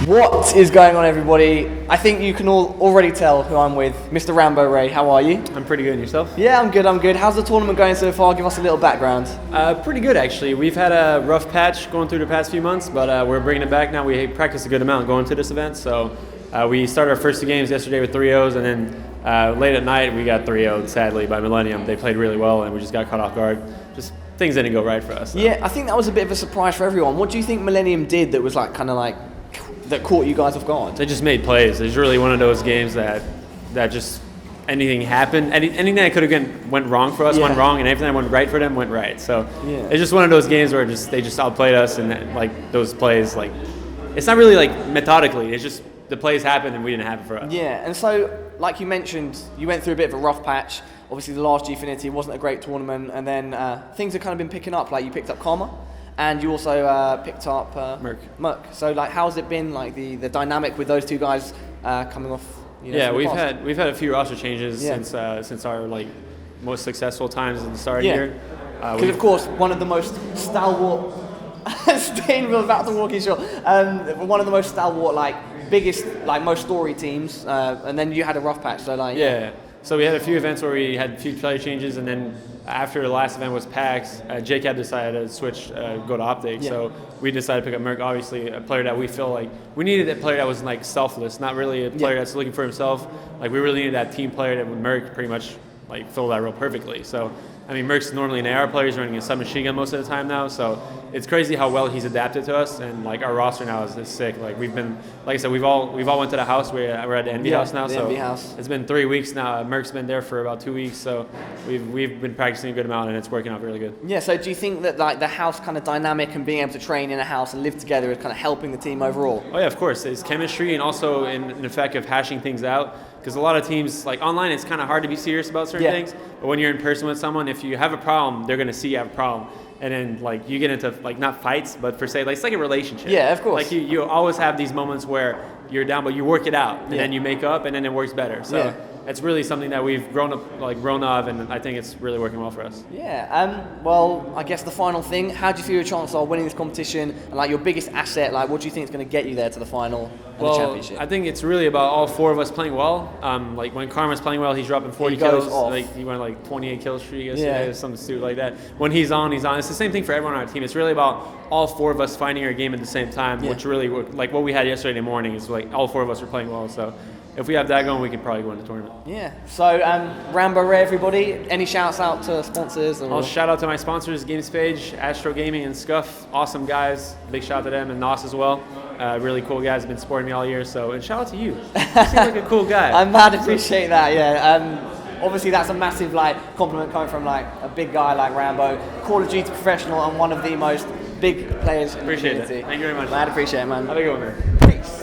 What is going on, everybody? I think you can all already tell who I'm with. Mr. Rambo Ray, how are you? I'm pretty good. And yourself? Yeah, I'm good. How's the tournament going so far? Give us a little background. Pretty good, actually. We've had a rough patch going through the past few months, but we're bringing it back now. We practiced a good amount going to this event, so we started our first two games yesterday with 3-0s, and then late at night we got 3-0'd, sadly, by Millennium. They played really well, and we just got caught off guard. Just things didn't go right for us. So. Yeah, I think that was a bit of a surprise for everyone. What do you think Millennium did that was that caught you guys off guard? They just made plays. It was really one of those games that just anything happened. Anything that could have went wrong for us went wrong, and everything that went right for them went right. So it's just one of those games where they just outplayed us, and like those plays, like it's not really like methodically. It's just the plays happened and we didn't have it for us. Yeah, and so like you mentioned, you went through a bit of a rough patch. Obviously, the last Gfinity wasn't a great tournament, and then things have kind of been picking up. Like you picked up Karma. And you also picked up Merc. So, like, how's it been, like the dynamic with those two guys coming off? Yeah, we've had a few roster changes since our like most successful times in the start of the year. Because of course, one of the most stalwart. Staying about to walk in short. One of the most stalwart, like biggest, like most story teams, and then you had a rough patch. So like So we had a few events where we had a few player changes, and then after the last event was PAX, JCAB decided to switch, go to Optic. So we decided to pick up Merc, obviously a player that we feel like we needed, a player that was like selfless, not really a player that's looking for himself. Like we really needed that team player that would Merc pretty much like fill that role perfectly. So I mean, Merc's normally an AR player. He's running a submachine gun most of the time now. So it's crazy how well he's adapted to us, and like our roster now is sick. Like we've been, like I said, we've all went to the house. We're at the Envy house now. The Envy house. It's been 3 weeks now. Merc's been there for about 2 weeks. So we've been practicing a good amount, and it's working out really good. Yeah. So do you think that like the house kind of dynamic and being able to train in a house and live together is kind of helping the team overall? Oh yeah, of course. It's chemistry, and also in effect of hashing things out. Because a lot of teams, like online, it's kind of hard to be serious about certain things. But when you're in person with someone, if you have a problem, they're going to see you have a problem. And then, like, you get into, like, not fights, but per se, like, it's like a relationship. Yeah, of course. Like, you always have these moments where you're down, but you work it out. And then you make up, and then it works better. So it's really something that we've grown of, and I think it's really working well for us. Yeah. Well, I guess the final thing, how do you feel your chances are winning this competition? And, like, your biggest asset, like, what do you think is going to get you there to the final and the championship? I think it's really about all four of us playing well. Like, when Karma's playing well, he's dropping 40 kills. Like, he went, like, 28 kills streak yesterday or something stupid like that. When he's on, he's on. It's the same thing for everyone on our team. It's really about all four of us finding our game at the same time, which really, like, what we had yesterday morning is, like, all four of us were playing well. So if we have that going, we can probably win the tournament. Yeah. So, Rambo Ray, everybody, any shouts out to sponsors? I'll shout out to my sponsors, GameSpage, Astro Gaming, and Scuff. Awesome guys. Big shout out to them, and Nos as well. Really cool guys. Have been supporting me all year. So, and shout out to you. You seem like a cool guy. I mad appreciate that. Yeah. Obviously, that's a massive compliment coming from a big guy like Rambo, Call of Duty professional, and one of the most big players in the community. Appreciate it. Thank you very much. Mad appreciate it, man. Have a good one, man. Peace.